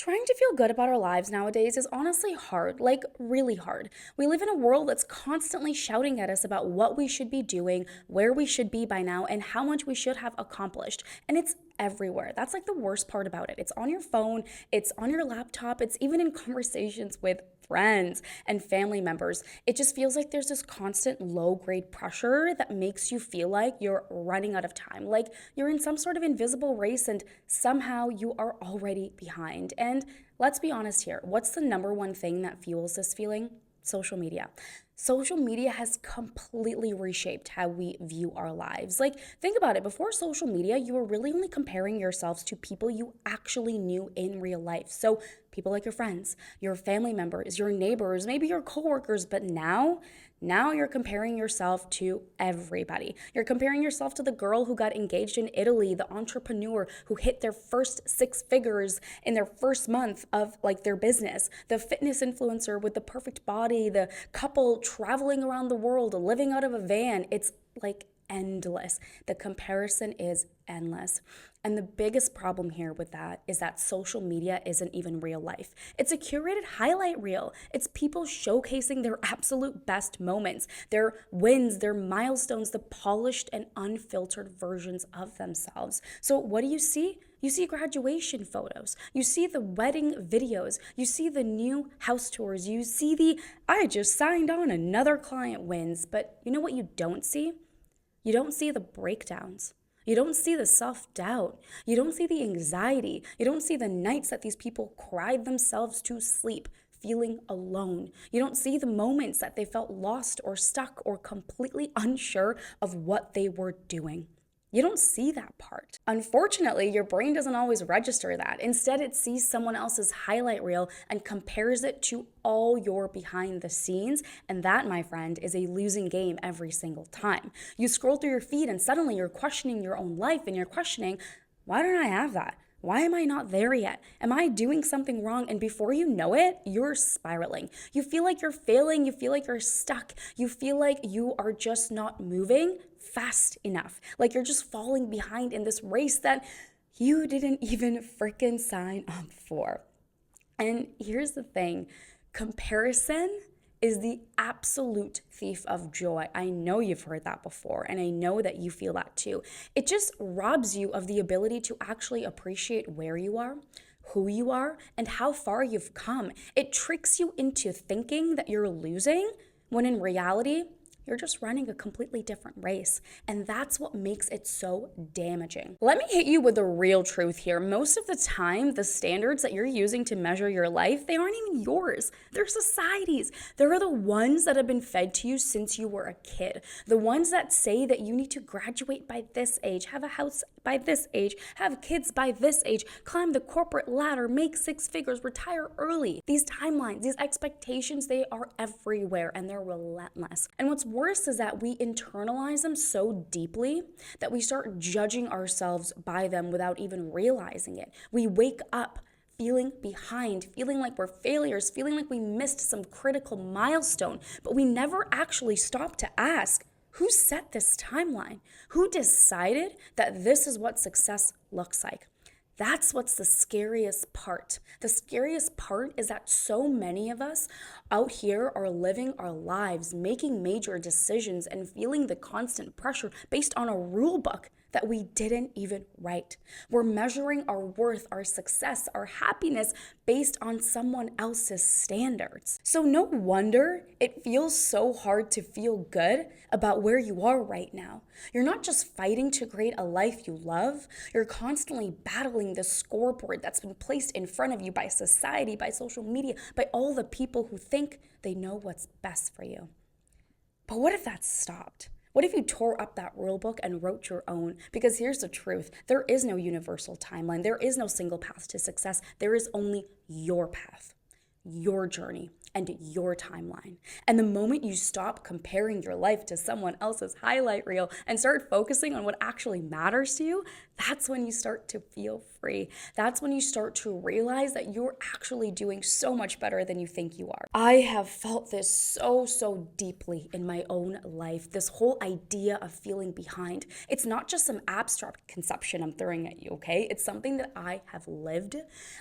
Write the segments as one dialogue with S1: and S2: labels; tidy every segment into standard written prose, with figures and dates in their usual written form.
S1: Trying to feel good about our lives nowadays is honestly hard, like really hard. We live in a world that's constantly shouting at us about what we should be doing, where we should be by now, and how much we should have accomplished. And it's everywhere. That's like the worst part about it. It's on your phone, it's on your laptop, it's even in conversations with friends and family members. It just feels like there's this constant low grade pressure that makes you feel like you're running out of time, like you're in some sort of invisible race and somehow you are already behind. And let's be honest here, what's the number one thing that fuels this feeling? Social media. Social media has completely reshaped how we view our lives. Like, think about it. Before social media, you were really only comparing yourselves to people you actually knew in real life. So, people like your friends, your family members, your neighbors, maybe your coworkers. But now you're comparing yourself to everybody. You're comparing yourself to the girl who got engaged in Italy, the entrepreneur who hit their first six figures in their first month of like their business, the fitness influencer with the perfect body, the couple traveling around the world, living out of a van. It's like endless. The comparison is endless. And the biggest problem here with that is that social media isn't even real life. It's a curated highlight reel. It's people showcasing their absolute best moments, their wins, their milestones, the polished and unfiltered versions of themselves. So what do you see? You see graduation photos. You see the wedding videos. You see the new house tours. You see the, I just signed on another client wins. But you know what you don't see? You don't see the breakdowns. You don't see the self-doubt. You don't see the anxiety. You don't see the nights that these people cried themselves to sleep, feeling alone. You don't see the moments that they felt lost or stuck or completely unsure of what they were doing. You don't see that part. Unfortunately, your brain doesn't always register that. Instead, it sees someone else's highlight reel and compares it to all your behind the scenes. And that, my friend, is a losing game every single time. You scroll through your feed and suddenly you're questioning your own life and you're questioning, why don't I have that? Why am I not there yet? Am I doing something wrong? And before you know it, you're spiraling. You feel like you're failing. You feel like you're stuck. You feel like you are just not moving fast enough. Like you're just falling behind in this race that you didn't even freaking sign up for. And here's the thing, comparison is the absolute thief of joy. I know you've heard that before, and I know that you feel that too. It just robs you of the ability to actually appreciate where you are, who you are, and how far you've come. It tricks you into thinking that you're losing when in reality, you're just running a completely different race. And that's what makes it so damaging. Let me hit you with the real truth here. Most of the time, the standards that you're using to measure your life, they aren't even yours. They're society's. They're the ones that have been fed to you since you were a kid. The ones that say that you need to graduate by this age, have a house by this age, have kids by this age, climb the corporate ladder, make six figures, retire early. These timelines, these expectations, they are everywhere and they're relentless. And what's worse is that we internalize them so deeply that we start judging ourselves by them without even realizing it. We wake up feeling behind, feeling like we're failures, feeling like we missed some critical milestone, but we never actually stop to ask, who set this timeline? Who decided that this is what success looks like? That's what's the scariest part. The scariest part is that so many of us out here are living our lives, making major decisions and feeling the constant pressure based on a rule book that we didn't even write. We're measuring our worth, our success, our happiness based on someone else's standards. So no wonder it feels so hard to feel good about where you are right now. You're not just fighting to create a life you love, you're constantly battling the scoreboard that's been placed in front of you by society, by social media, by all the people who think they know what's best for you. But what if that stopped? What if you tore up that rule book and wrote your own? Because here's the truth. There is no universal timeline. There is no single path to success. There is only your path, your journey, and your timeline. And the moment you stop comparing your life to someone else's highlight reel and start focusing on what actually matters to you, that's when you start to feel free. That's when you start to realize that you're actually doing so much better than you think you are. I have felt this so deeply in my own life. This whole idea of feeling behind. It's not just some abstract conception I'm throwing at you, okay? It's something that I have lived,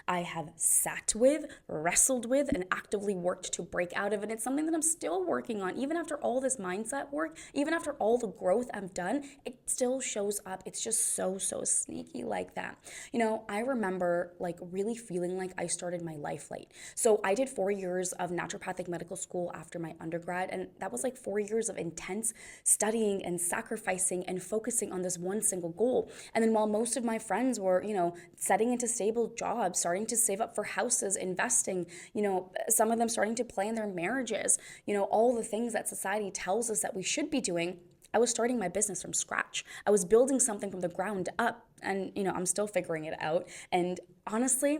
S1: I have sat with, wrestled with, and actively worked to break out of. And it's something that I'm still working on. Even after all this mindset work, even after all the growth I've done, it still shows up. It's just so sneaky like that. I remember like really feeling like I started my life late. So I did 4 years of naturopathic medical school after my undergrad, and that was like 4 years of intense studying and sacrificing and focusing on this one single goal. And then while most of my friends were, setting into stable jobs, starting to save up for houses, investing, some of them starting to plan their marriages, all the things that society tells us that we should be doing, I was starting my business from scratch. I was building something from the ground up, and I'm still figuring it out. And honestly,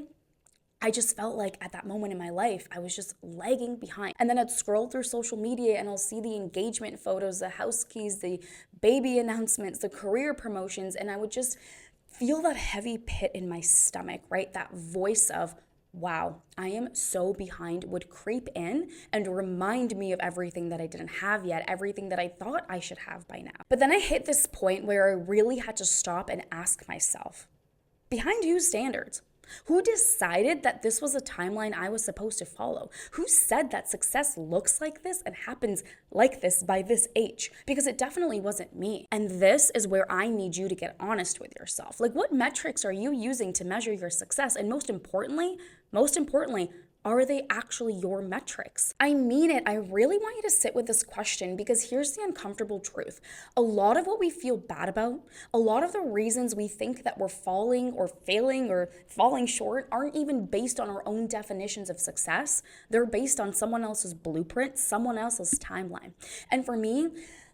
S1: I just felt like at that moment in my life, I was just lagging behind. And then I'd scroll through social media and I'll see the engagement photos, the house keys, the baby announcements, the career promotions, and I would just feel that heavy pit in my stomach, right? That voice of, wow, I am so behind would creep in and remind me of everything that I didn't have yet, everything that I thought I should have by now. But then I hit this point where I really had to stop and ask myself, behind whose standards? Who decided that this was a timeline I was supposed to follow? Who said that success looks like this and happens like this by this age? Because it definitely wasn't me. And this is where I need you to get honest with yourself. Like, what metrics are you using to measure your success? And most importantly, are they actually your metrics? I mean it. I really want you to sit with this question, because here's the uncomfortable truth. A lot of what we feel bad about, a lot of the reasons we think that we're falling or failing or falling short aren't even based on our own definitions of success. They're based on someone else's blueprint, someone else's timeline. And for me,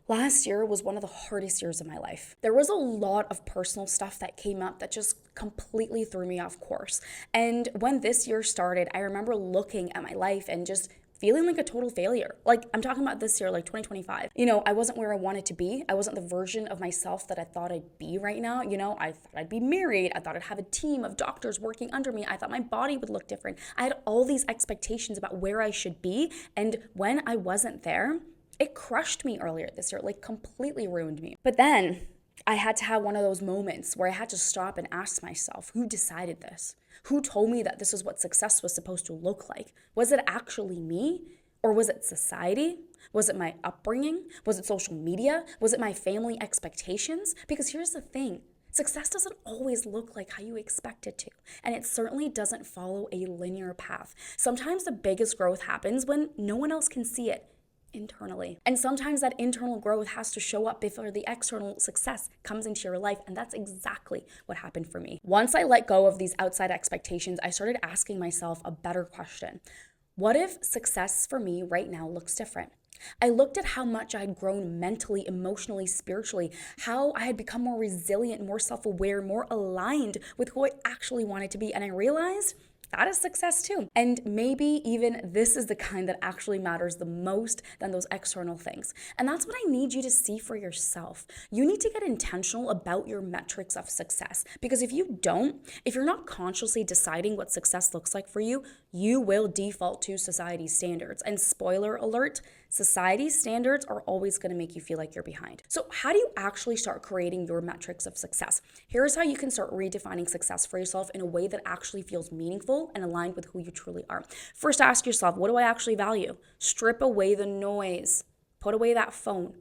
S1: last year was one of the hardest years of my life. There was a lot of personal stuff that came up that just completely threw me off course. And when this year started, I remember looking at my life and just feeling like a total failure. Like, I'm talking about this year, like 2025. I wasn't where I wanted to be. I wasn't the version of myself that I thought I'd be right now. I thought I'd be married. I thought I'd have a team of doctors working under me. I thought my body would look different. I had all these expectations about where I should be. And when I wasn't there, it crushed me earlier this year, like completely ruined me. But then I had to have one of those moments where I had to stop and ask myself, who decided this? Who told me that this is what success was supposed to look like? Was it actually me? Or was it society? Was it my upbringing? Was it social media? Was it my family expectations? Because here's the thing. Success doesn't always look like how you expect it to, and it certainly doesn't follow a linear path. Sometimes the biggest growth happens when no one else can see it internally. And sometimes that internal growth has to show up before the external success comes into your life. And that's exactly what happened for me. Once I let go of these outside expectations, I started asking myself a better question. What if success for me right now looks different? I looked at how much I had grown mentally, emotionally, spiritually, how I had become more resilient, more self-aware, more aligned with who I actually wanted to be. And I realized that is success too. And maybe even this is the kind that actually matters the most than those external things. And that's what I need you to see for yourself. You need to get intentional about your metrics of success. Because if you're not consciously deciding what success looks like for you, you will default to society's standards. And spoiler alert, society's standards are always going to make you feel like you're behind. So how do you actually start creating your metrics of success? Here's how you can start redefining success for yourself in a way that actually feels meaningful and aligned with who you truly are. First, ask yourself, what do I actually value? Strip away the noise. Put away that phone.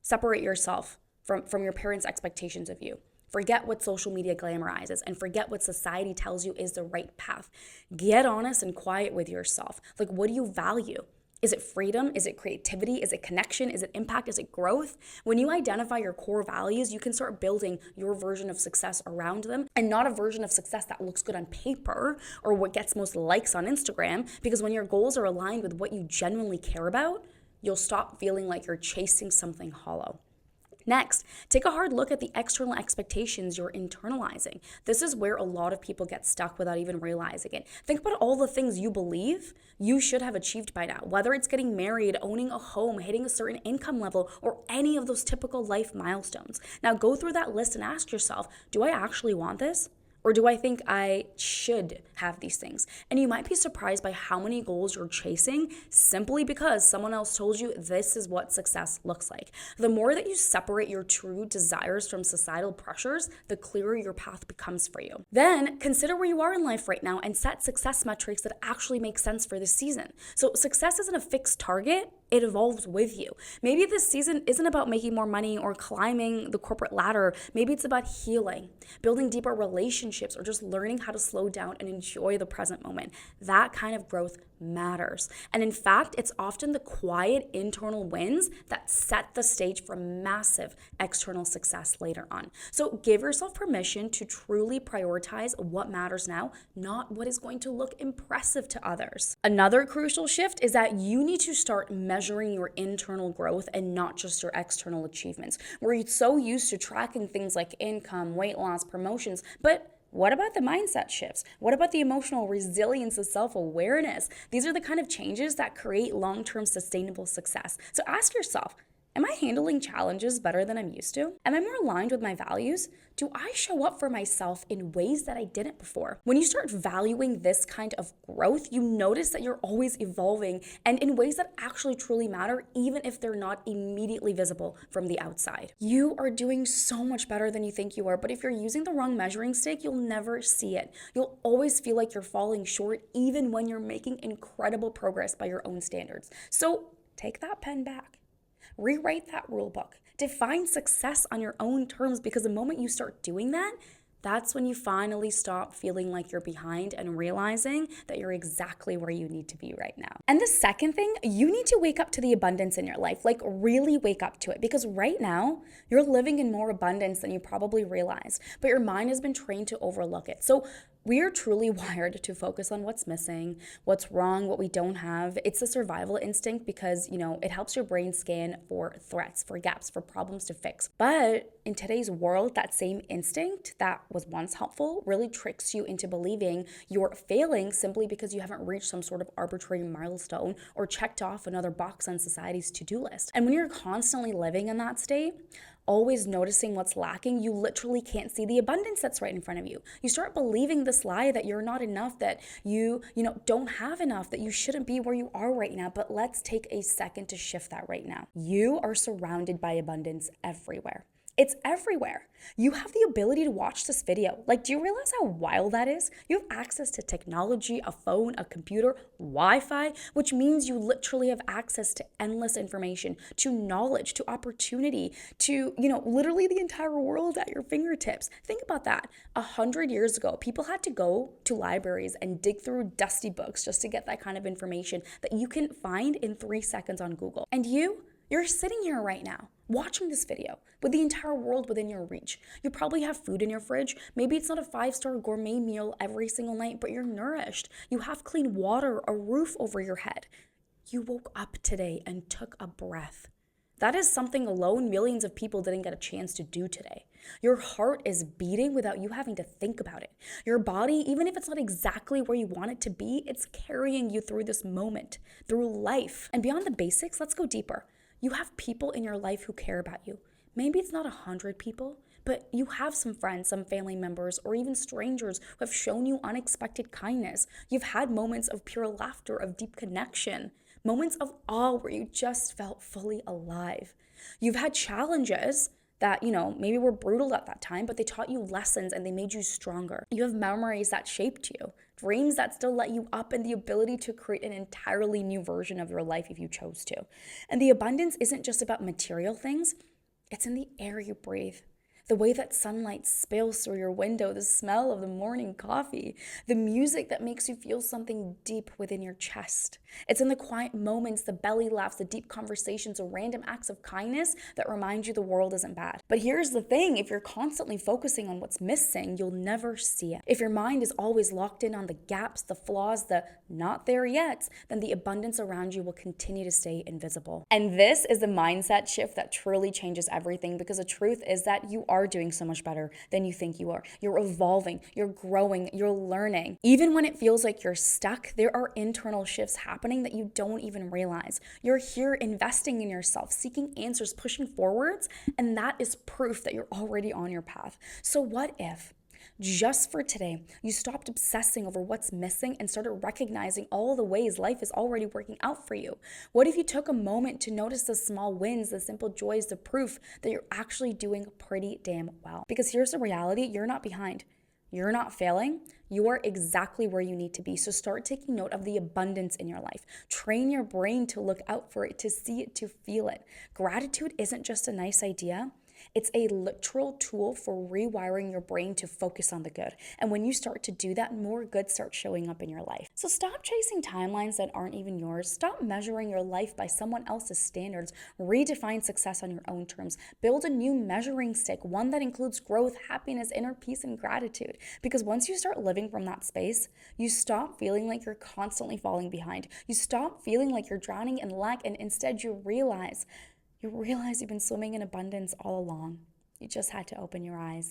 S1: Separate yourself from your parents' expectations of you. Forget what social media glamorizes and forget what society tells you is the right path. Get honest and quiet with yourself. Like, what do you value? Is it freedom? Is it creativity? Is it connection? Is it impact? Is it growth? When you identify your core values, you can start building your version of success around them, and not a version of success that looks good on paper or what gets most likes on Instagram. Because when your goals are aligned with what you genuinely care about, you'll stop feeling like you're chasing something hollow. Next, take a hard look at the external expectations you're internalizing. This is where a lot of people get stuck without even realizing it. Think about all the things you believe you should have achieved by now, whether it's getting married, owning a home, hitting a certain income level, or any of those typical life milestones. Now go through that list and ask yourself, do I actually want this? Or do I think I should have these things? And you might be surprised by how many goals you're chasing simply because someone else told you this is what success looks like. The more that you separate your true desires from societal pressures, the clearer your path becomes for you. Then consider where you are in life right now and set success metrics that actually make sense for this season. So success isn't a fixed target. It evolves with you. Maybe this season isn't about making more money or climbing the corporate ladder. Maybe it's about healing, building deeper relationships, or just learning how to slow down and enjoy the present moment. That kind of growth matters. And in fact, it's often the quiet internal wins that set the stage for massive external success later on. So give yourself permission to truly prioritize what matters now, not what is going to look impressive to others. Another crucial shift is that you need to start measuring your internal growth and not just your external achievements. We're so used to tracking things like income, weight loss, promotions, but what about the mindset shifts? What about the emotional resilience and self-awareness? These are the kind of changes that create long-term sustainable success. So ask yourself, am I handling challenges better than I'm used to? Am I more aligned with my values? Do I show up for myself in ways that I didn't before? When you start valuing this kind of growth, you notice that you're always evolving and in ways that actually truly matter, even if they're not immediately visible from the outside. You are doing so much better than you think you are, but if you're using the wrong measuring stick, you'll never see it. You'll always feel like you're falling short, even when you're making incredible progress by your own standards. So take that pen back. Rewrite that rule book. Define success on your own terms, because the moment you start doing that, that's when you finally stop feeling like you're behind and realizing that you're exactly where you need to be right now. And the second thing, you need to wake up to the abundance in your life, like really wake up to it, because right now you're living in more abundance than you probably realize, but your mind has been trained to overlook it. So we are truly wired to focus on what's missing, what's wrong, what we don't have. It's a survival instinct because, it helps your brain scan for threats, for gaps, for problems to fix. But in today's world, that same instinct that was once helpful really tricks you into believing you're failing simply because you haven't reached some sort of arbitrary milestone or checked off another box on society's to-do list. And when you're constantly living in that state, always noticing what's lacking, you literally can't see the abundance that's right in front of you. You start believing this lie that you're not enough, that you don't have enough, that you shouldn't be where you are right now. But let's take a second to shift that right now. You are surrounded by abundance everywhere. It's everywhere. You have the ability to watch this video. Like, do you realize how wild that is? You have access to technology, a phone, a computer, Wi-Fi, which means you literally have access to endless information, to knowledge, to opportunity, to, literally the entire world at your fingertips. Think about that. 100 years ago, people had to go to libraries and dig through dusty books just to get that kind of information that you can find in 3 seconds on Google. And you're sitting here right now watching this video with the entire world within your reach. You probably have food in your fridge. Maybe it's not a 5-star gourmet meal every single night, but you're nourished. You have clean water, a roof over your head. You woke up today and took a breath. That is something alone millions of people didn't get a chance to do today. Your heart is beating without you having to think about it. Your body, even if it's not exactly where you want it to be, it's carrying you through this moment, through life. And beyond the basics, let's go deeper. You have people in your life who care about you. Maybe it's not 100 people, but you have some friends, some family members, or even strangers who have shown you unexpected kindness. You've had moments of pure laughter, of deep connection, moments of awe where you just felt fully alive. You've had challenges that, maybe were brutal at that time, but they taught you lessons and they made you stronger. You have memories that shaped you, dreams that still let you up, and the ability to create an entirely new version of your life if you chose to. And the abundance isn't just about material things, it's in the air you breathe. The way that sunlight spills through your window, the smell of the morning coffee, the music that makes you feel something deep within your chest. It's in the quiet moments, the belly laughs, the deep conversations, the random acts of kindness that remind you the world isn't bad. But here's the thing, if you're constantly focusing on what's missing, you'll never see it. If your mind is always locked in on the gaps, the flaws, the not there yet, then the abundance around you will continue to stay invisible. And this is the mindset shift that truly changes everything, because the truth is that you are doing so much better than you think you are. You're evolving, you're growing, you're learning. Even when it feels like you're stuck, there are internal shifts happening that you don't even realize. You're here investing in yourself, seeking answers, pushing forwards, and that is proof that you're already on your path. So what if just for today, you stopped obsessing over what's missing and started recognizing all the ways life is already working out for you? What if you took a moment to notice the small wins, the simple joys, the proof that you're actually doing pretty damn well? Because here's the reality, you're not behind. You're not failing. You are exactly where you need to be. So start taking note of the abundance in your life. Train your brain to look out for it, to see it, to feel it. Gratitude isn't just a nice idea. It's a literal tool for rewiring your brain to focus on the good. And when you start to do that, more good starts showing up in your life. So stop chasing timelines that aren't even yours. Stop measuring your life by someone else's standards. Redefine success on your own terms. Build a new measuring stick, one that includes growth, happiness, inner peace, and gratitude. Because once you start living from that space, you stop feeling like you're constantly falling behind. You stop feeling like you're drowning in lack, and instead you realize you've been swimming in abundance all along. You just had to open your eyes.